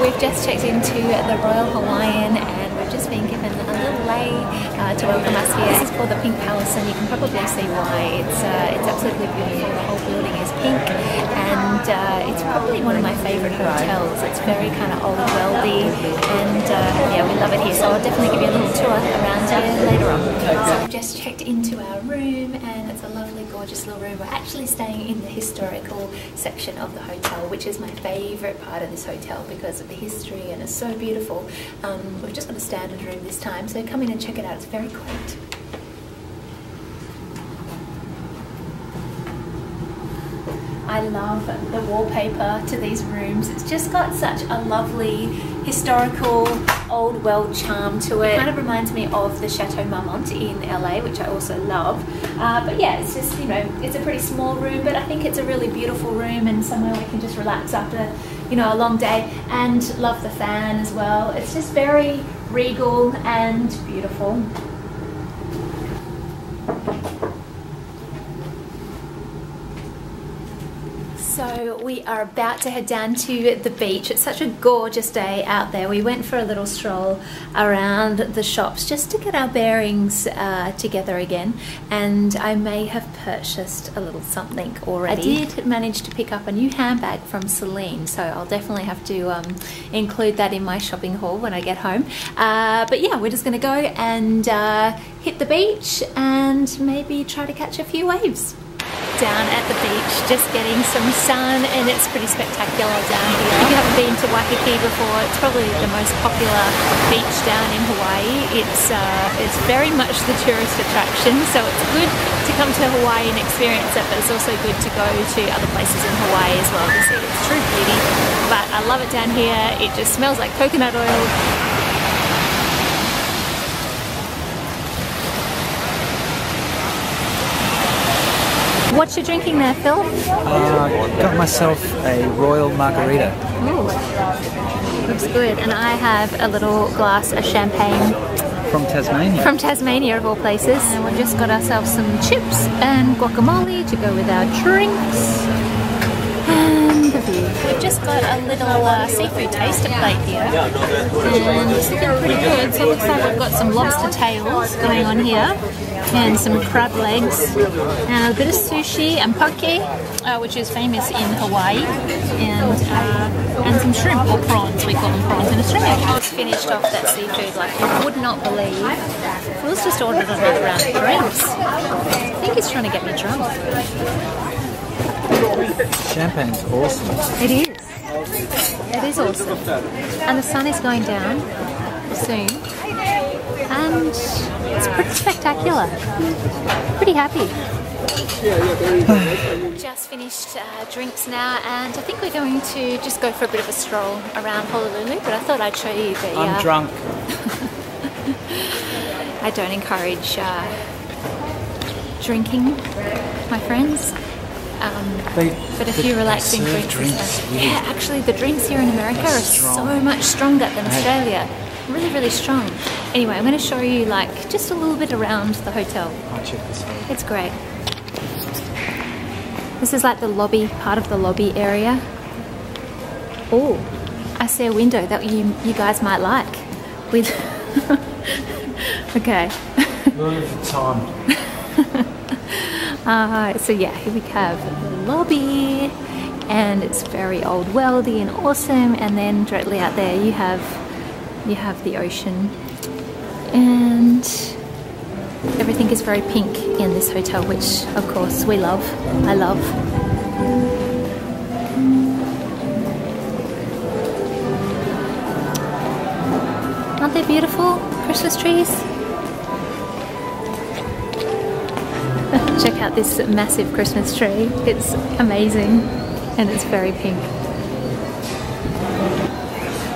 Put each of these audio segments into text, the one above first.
we've just checked into the Royal Hawaiian and we've just been given a little lei to welcome us here. This is called the Pink Palace and you can probably see why. It's absolutely beautiful. The whole building is pink and it's probably one of my favourite hotels. It's very kind of old worldy and yeah, we love it here. So I'll definitely give you a little tour around here later on. So we've just checked into our room and it's a lovely, gorgeous little room. We're actually staying in the historical section of the hotel, which is my favourite part of this hotel because of the history and it's so beautiful. We've just got a standard room this time, so come in and check it out. It's very quaint. I love the wallpaper to these rooms. It's just got such a lovely historical old world charm to it. It kind of reminds me of the Chateau Marmont in LA, which I also love. But yeah, it's just, you know, it's a pretty small room, but I think it's a really beautiful room and somewhere we can just relax after, you know, a long day, and love the fan as well. It's just very regal and beautiful. So we are about to head down to the beach. It's such a gorgeous day out there. We went for a little stroll around the shops just to get our bearings together again, and I may have purchased a little something already. I did manage to pick up a new handbag from Celine, so I'll definitely have to include that in my shopping haul when I get home. But yeah, we're just gonna go and hit the beach and maybe try to catch a few waves. Down at the beach, just getting some sun, and it's pretty spectacular down here. If you haven't been to Waikiki before, it's probably the most popular beach down in Hawaii. It's very much the tourist attraction, so it's good to come to Hawaii and experience it, but it's also good to go to other places in Hawaii as well to see its true beauty. But I love it down here. It just smells like coconut oil. What you drinking there, Phil? Got myself a Royal Margarita. Ooh, looks good. And I have a little glass of champagne. From Tasmania. From Tasmania, of all places. And we've just got ourselves some chips and guacamole to go with our drinks. And the view. We've just got a little seafood taster plate here. And it's looking pretty good. So it looks like we've got some lobster tails going on here. And some crab legs, and a bit of sushi and poke, which is famous in Hawaii, and some shrimp, or prawns. We call them prawns in Australia. I was finished off that seafood like you would not believe. Phil's just ordered another round of drinks. I think he's trying to get me drunk. Champagne's awesome. It is. It is awesome. And the sun is going down soon. And it's pretty spectacular. Pretty happy. Just finished drinks now, and I think we're going to just go for a bit of a stroll around Honolulu, but I thought I'd show you the... I'm drunk. I don't encourage drinking, my friends. But a few relaxing drinks. Yeah, actually the drinks here in America are so much stronger than Australia. Really, really strong. Anyway, I'm going to show you like just a little bit around the hotel. I'll check this out. It's great. This is like the lobby, part of the lobby area. Oh, I see a window that you guys might like. With okay. Time. So yeah, here we have the lobby, and it's very old worldy and awesome. And then directly out there you have the ocean, and everything is very pink in this hotel, which of course we love. I love. Aren't they beautiful Christmas trees? Check out this massive Christmas tree. It's amazing, and it's very pink.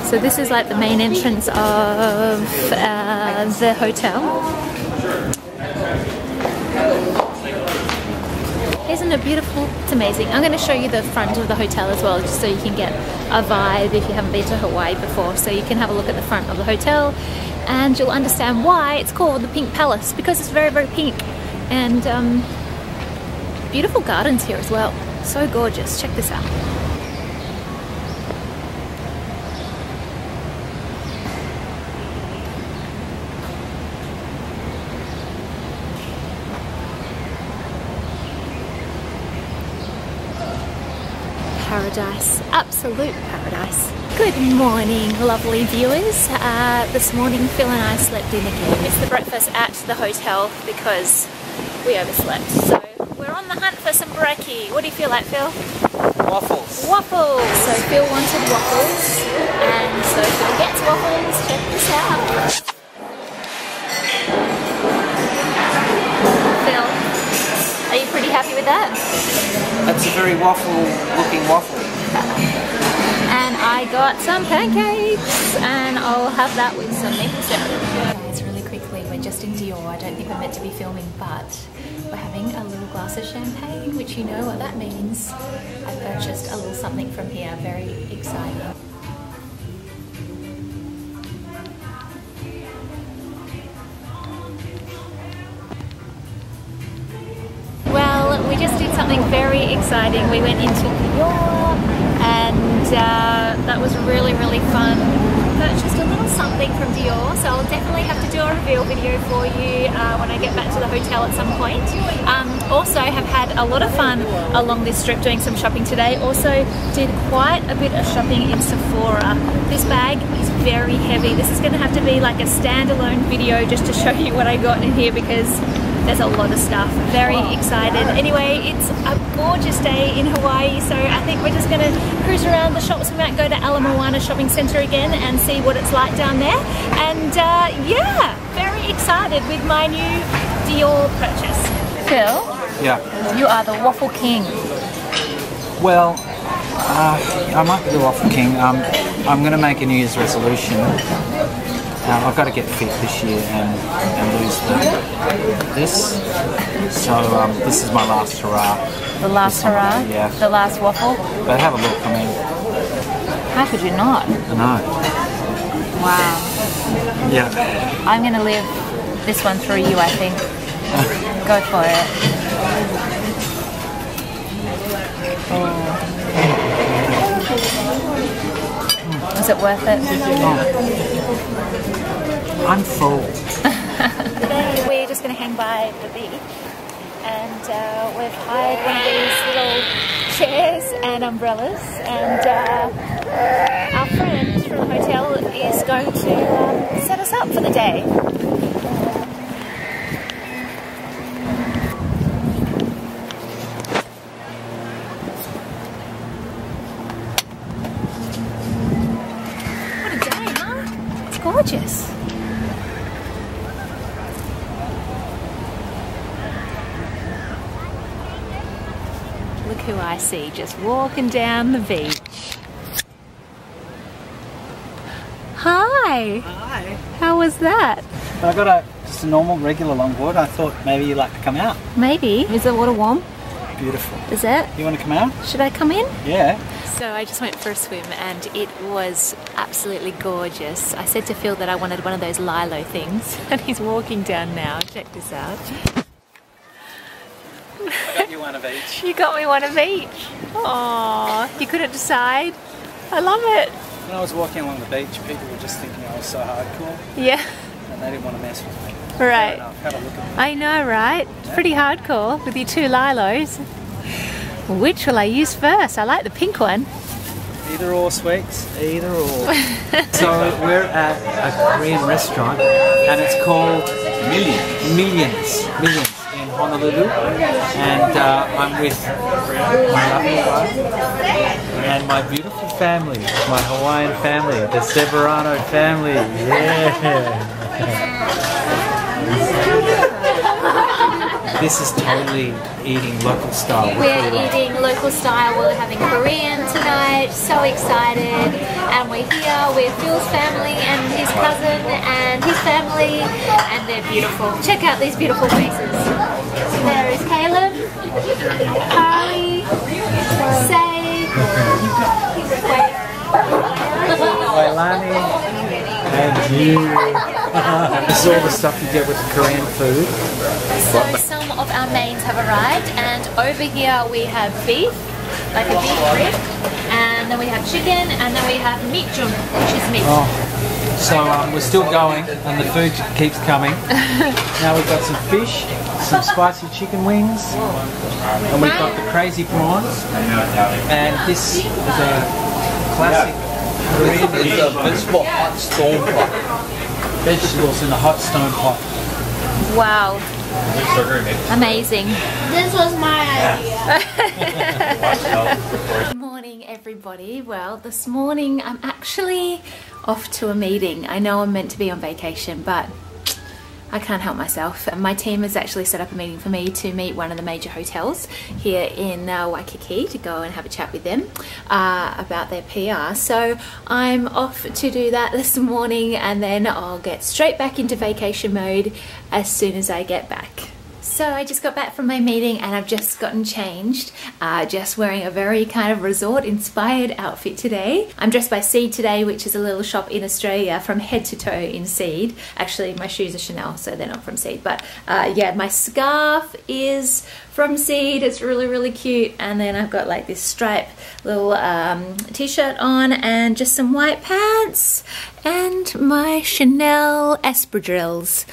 So this is like the main entrance of the hotel. Isn't it beautiful? It's amazing. I'm going to show you the front of the hotel as well, just so you can get a vibe if you haven't been to Hawaii before. So you can have a look at the front of the hotel and you'll understand why it's called the Pink Palace, because it's very, very pink. And beautiful gardens here as well. So gorgeous. Check this out. paradise, absolute paradise. Good morning, lovely viewers. This morning Phil and I slept in again. Missed the breakfast at the hotel because we overslept. So we're on the hunt for some brekkie. What do you feel like, Phil? Waffles. Waffles! So Phil wanted waffles, and so Phil gets waffles. Check this out. Phil, are you pretty happy with that? That's a very waffle-looking waffle. And I got some pancakes, and I'll have that with some maple syrup. Guys, really quickly, we're just in Dior. I don't think we're meant to be filming, but we're having a little glass of champagne, which you know what that means. I purchased a little something from here, very exciting. Well, we just did something very exciting. We went into Dior, and that was really, really fun. Purchased a little something from Dior, so I'll definitely have to do a reveal video for you when I get back to the hotel at some point. Also have had a lot of fun along this trip doing some shopping today. Also did quite a bit of shopping in Sephora. This bag is very heavy. This is going to have to be like a standalone video just to show you what I got in here because there's a lot of stuff. Very excited. Anyway, it's a gorgeous day in Hawaii, so I think we're just going to cruise around the shops. We might go to Ala Moana Shopping Centre again and see what it's like down there. And yeah, very excited with my new Dior purchase. Phil? Yeah. You are the waffle king. Well, I might be the waffle king. I'm going to make a New Year's resolution. I've got to get fit this year and lose this. So this is my last hurrah. The last hurrah? Yeah. The last waffle? But have a look, I mean. How could you not? I know. Wow. Yeah. I'm going to live this one through you, I think. Go for it. Oh. Was it worth it? I'm full. Today we're just going to hang by the beach, and we've hired one of these little chairs and umbrellas, and our friend from the hotel is going to set us up for the day. What a day, huh? It's gorgeous. Look who I see just walking down the beach. Hi! Hi. How was that? I got just a normal, regular longboard. I thought maybe you'd like to come out. Maybe. Is the water warm? Beautiful. Is it? You want to come out? Should I come in? Yeah. So I just went for a swim and it was absolutely gorgeous. I said to Phil that I wanted one of those lilo things and he's walking down now. Check this out. I got you one of each. You got me one of each. Aww, you couldn't decide? I love it. When I was walking along the beach, people were just thinking I was so hardcore. Yeah. And they didn't want to mess with me. Right. Fair enough. Have a look at me. I know, right? It's pretty hardcore with your two lilos. Which will I use first? I like the pink one. Either or, sweets. Either or. So we're at a Korean restaurant and it's called Millions in Honolulu. And I'm with my lovely wife and my beautiful family, my Hawaiian family, the Severano family. Yeah. This is totally eating local style. We're eating local style, we're having Korean tonight, so excited. And we're here with Phil's family and his cousin and his family, and they're beautiful. Check out these beautiful faces. There is Caleb, Carly, Say, Wailani, and you. This is all the stuff you get with Korean food. So some of our mains have arrived, and over here we have beef, like a beef rib, and then we have chicken, and then we have meat jum, which is meat. Oh, So we're still going, and the food keeps coming. Now we've got some fish, some spicy chicken wings, and we've got the crazy prawns. And this is a classic Korean dish. It's for hot stone pot. Vegetables in a hot stone pot. Wow. Amazing. This was my idea. Good morning, everybody. Well, this morning I'm actually off to a meeting. I know I'm meant to be on vacation, but I can't help myself. My team has actually set up a meeting for me to meet one of the major hotels here in Waikiki to go and have a chat with them about their PR. So I'm off to do that this morning, and then I'll get straight back into vacation mode as soon as I get back. So I just got back from my meeting and I've just gotten changed, just wearing a very kind of resort inspired outfit today. I'm dressed by Seed today, which is a little shop in Australia from head to toe in Seed. Actually my shoes are Chanel, so they're not from Seed, but yeah, my scarf is from Seed. It's really cute, and then I've got like this striped little t-shirt on and just some white pants and my Chanel espadrilles.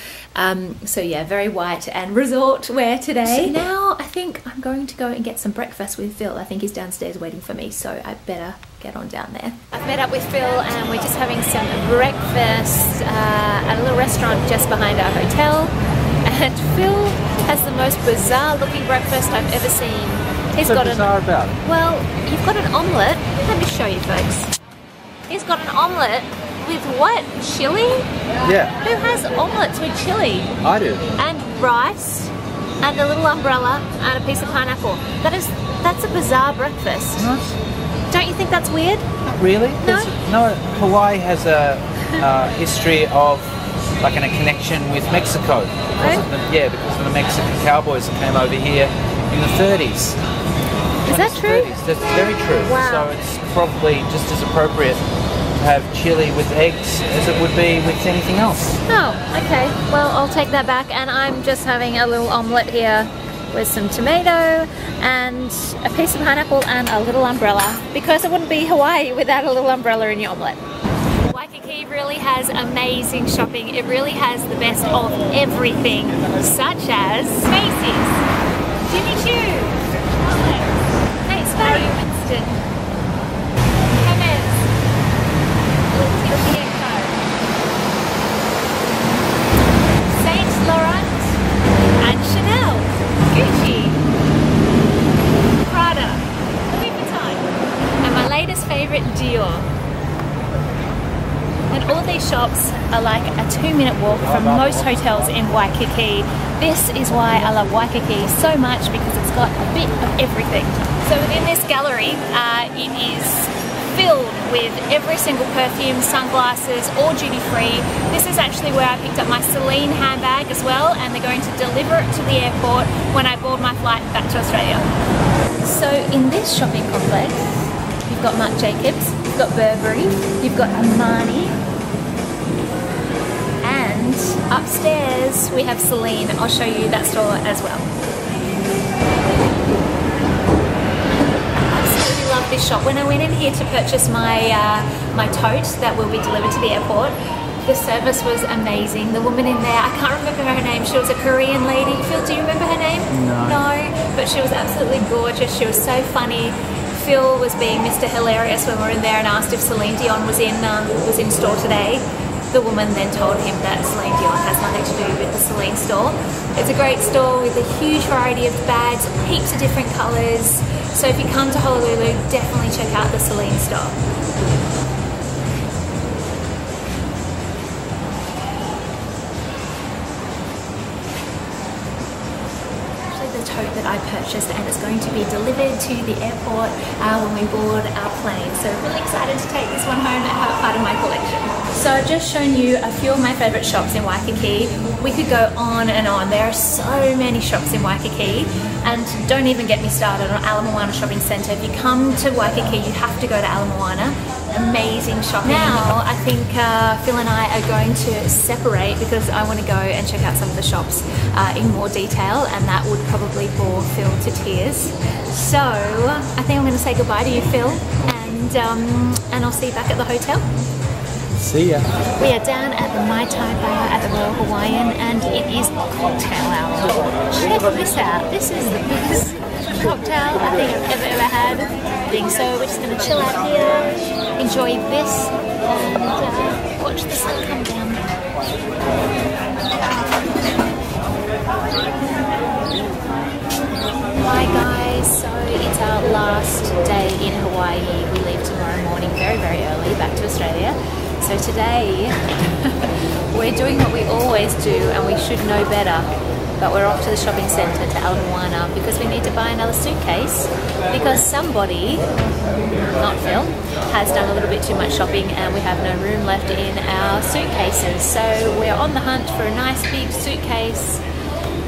So yeah, very white and resort wear today. So now I think I'm going to go and get some breakfast with Phil. I think he's downstairs waiting for me, so I better get on down there. I've met up with Phil and we're just having some breakfast at a little restaurant just behind our hotel. And Phil has the most bizarre looking breakfast I've ever seen. He's got bizarre about it? Well, you've got an omelette. Let me show you, folks. He's got an omelette with what? Chili? Yeah. Who has omelettes with chili? I do. And rice, and a little umbrella, and a piece of pineapple. That's a bizarre breakfast. Nice. Don't you think that's weird? Not really. No? No, Hawaii has a history of like a connection with Mexico. Yeah, because of the Mexican cowboys that came over here in the 30s. Is that true? 30s. That's very true. Wow. So it's probably just as appropriate to have chili with eggs as it would be with anything else. Oh, okay. Well, I'll take that back, and I'm just having a little omelette here with some tomato and a piece of pineapple and a little umbrella, because it wouldn't be Hawaii without a little umbrella in your omelette. Waikiki really has amazing shopping. It really has the best of everything, such as Macy's, Jimmy Choo, Nate's Value Winston, Hermes, Saint Laurent, and Chanel, Gucci, Prada, Louis Vuitton, and my latest favorite, Dior. And all these shops are like a 2-minute walk from most hotels in Waikiki. This is why I love Waikiki so much, because it's got a bit of everything. So within this gallery, it is filled with every single perfume, sunglasses, all duty free. This is actually where I picked up my Celine handbag as well, and they're going to deliver it to the airport when I board my flight back to Australia. So in this shopping complex, you've got Marc Jacobs, you've got Burberry, you've got Armani, and upstairs we have Celine. I'll show you that store as well. Absolutely love this shop. When I went in here to purchase my my tote that will be delivered to the airport, the service was amazing. The woman in there, I can't remember her name, she was a Korean lady. Phil, do you remember her name? No, but she was absolutely gorgeous. She was so funny. Phil was being Mr. Hilarious when we were in there and asked if Celine Dion was in store today. The woman then told him that Celine Dion has nothing to do with the Celine store. It's a great store with a huge variety of bags, heaps of different colours. So if you come to Honolulu, definitely check out the Celine store. Tote that I purchased, and it's going to be delivered to the airport when we board our plane. So really excited to take this one home and have it part of my collection. So I've just shown you a few of my favourite shops in Waikiki. We could go on and on. There are so many shops in Waikiki, and don't even get me started on Ala Moana Shopping Centre. If you come to Waikiki, you have to go to Ala Moana. Amazing shopping. Now I think Phil and I are going to separate, because I want to go and check out some of the shops in more detail, and that would probably bore Phil to tears. So I think I'm going to say goodbye to you, Phil, and I'll see you back at the hotel. See ya. We are down at the Mai Tai bar at the Royal Hawaiian and it is cocktail hour. Check this out. This is the biggest cocktail I think I've ever had. So we're just going to chill out here, enjoy this and watch the sun come down. Hi guys, so it's our last day in Hawaii. We leave tomorrow morning very early back to Australia. So today we're doing what we always do and we should know better, but we're off to the shopping centre to Ala Moana because we need to buy another suitcase because somebody, not Phil, has done a little bit too much shopping and we have no room left in our suitcases. So we're on the hunt for a nice big suitcase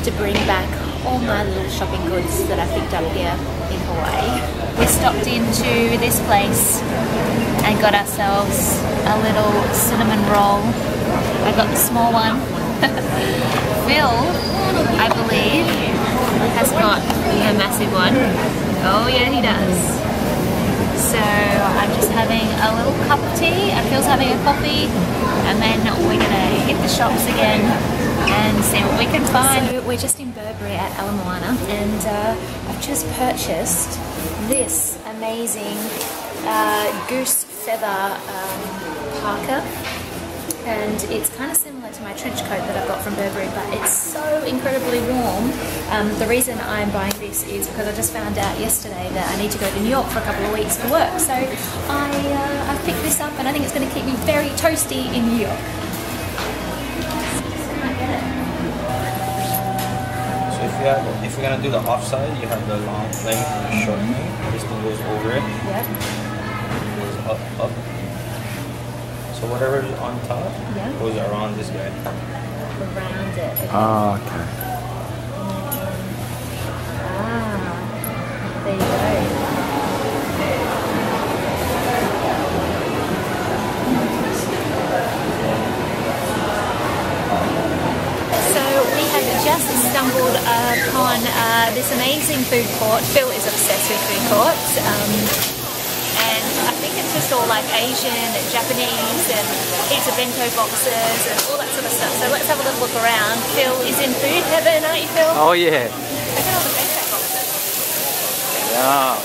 to bring back all my little shopping goods that I picked up here in Hawaii. We stopped into this place and got ourselves a little cinnamon roll. I got the small one. Phil, I believe, has got a massive one. Oh yeah, he does. So I'm just having a little cup of tea and Phil's having a coffee and then we're gonna hit the shops again and see what we can find. So we're just in Burberry at Ala Moana and I've just purchased this amazing goose feather parka, and it's kind of similar to my trench coat that I've got from Burberry, but it's so incredibly warm. The reason I'm buying this is because I just found out yesterday that I need to go to New York for a couple of weeks for work, so I've picked this up and I think it's going to keep me very toasty in New York. So if you're gonna do the offside, you have the long length and the short length. This one goes over it. Yep. Goes up. So whatever is on top goes around this guy. Around it. Okay. Oh, okay. There you go. So we have just stumbled upon this amazing food court. Phil is obsessed with food courts. And I think it's just all like Asian and Japanese and heaps of bento boxes and all that sort of stuff. So let's have a little look around. Phil is in food heaven, aren't you, Phil? Oh yeah. Look at all the bento boxes. Yeah.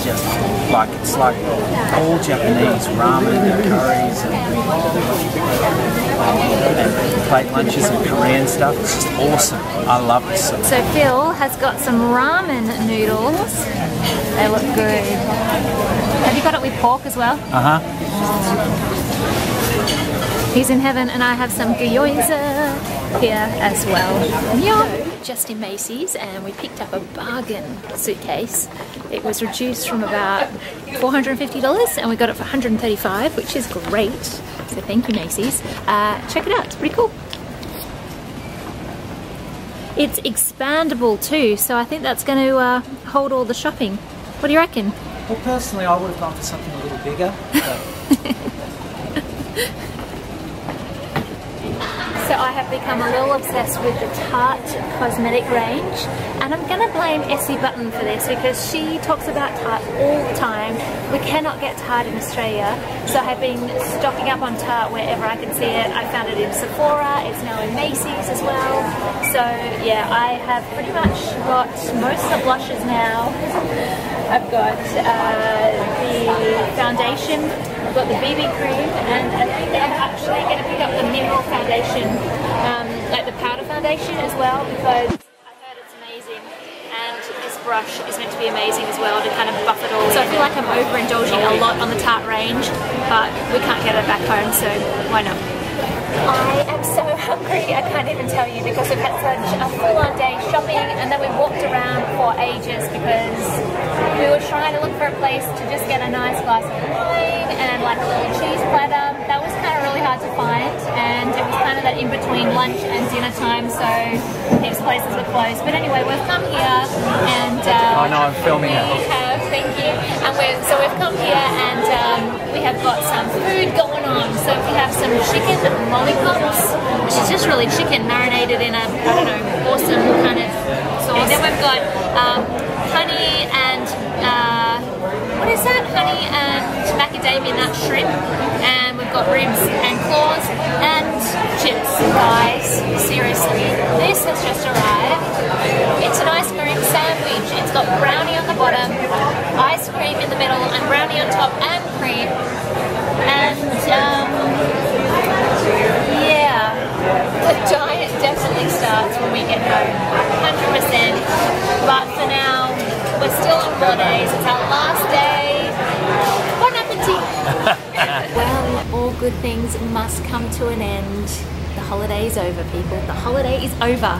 It's like all Japanese ramen and curries and plate lunches and Korean stuff. It's just awesome. I love this stuff. So Phil has got some ramen noodles. They look good. Have you got it with pork as well? Uh-huh. He's in heaven and I have some gyoza here as well. Yum! Just in Macy's and we picked up a bargain suitcase. It was reduced from about $450 and we got it for $135, which is great. So thank you, Macy's. Check it out, it's pretty cool. It's expandable too, so I think that's going to hold all the shopping. What do you reckon? Well, personally, I would have gone for something a little bigger. So I have become a little obsessed with the Tarte cosmetic range, and I'm going to blame Essie Button for this because she talks about Tarte all the time. We cannot get Tarte in Australia, so I have been stocking up on Tarte wherever I can see it. I found it in Sephora, it's now in Macy's as well. So yeah, I have pretty much got most of the blushes now. I've got the foundation, I've got the BB cream, and I think I'm actually going to pick up the mineral foundation, like the powder foundation as well, because I heard it's amazing, and this brush is meant to be amazing as well to kind of buff it all. So I feel like I'm overindulging a lot on the Tarte range, but we can't get it back home, so why not? I am so hungry, I can't even tell you, because we've had such a full-on day shopping and then we walked around for ages because we were trying to look for a place to just get a nice glass of wine and like a little cheese platter. That was kind of really hard to find, and it was kind of that in between lunch and dinner time, so these places were closed. But anyway, we've come here and I know, I'm filming it. Thank you. And so we've come here and we have got some food going on. So we have some chicken lollipops, which is just really chicken marinated in a, I don't know, awesome kind of sauce. And then we've got honey and, what is that? Honey and macadamia nut shrimp. got ribs and claws and chips. Guys, seriously, this has just arrived. It's an ice cream sandwich. It's got brownie on the bottom, ice cream in the middle, and brownie on top, and cream. And yeah, the diet definitely starts when we get home, 100%. But for now, we're still on holidays. It's our last day. Bon appetit! Well, all good things must come to an end. The holiday is over, people. The holiday is over.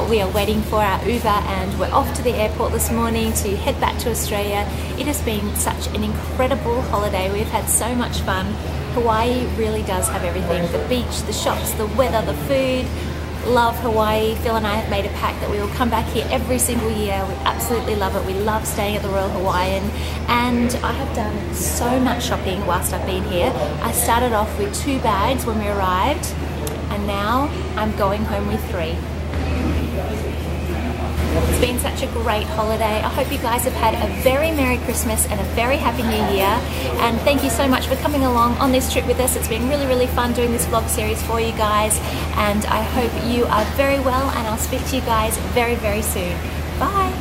We are waiting for our Uber and we're off to the airport this morning to head back to Australia. It has been such an incredible holiday. We've had so much fun. Hawaii really does have everything. The beach, the shops, the weather, the food. Love Hawaii. Phil and I have made a pact that we will come back here every single year. We absolutely love it. We love staying at the Royal Hawaiian, and I have done so much shopping whilst I've been here. I started off with 2 bags when we arrived, and now I'm going home with 3. It's been such a great holiday. I hope you guys have had a very Merry Christmas and a very Happy New Year. And thank you so much for coming along on this trip with us. It's been really, really fun doing this vlog series for you guys. And I hope you are very well, and I'll speak to you guys very, very soon. Bye.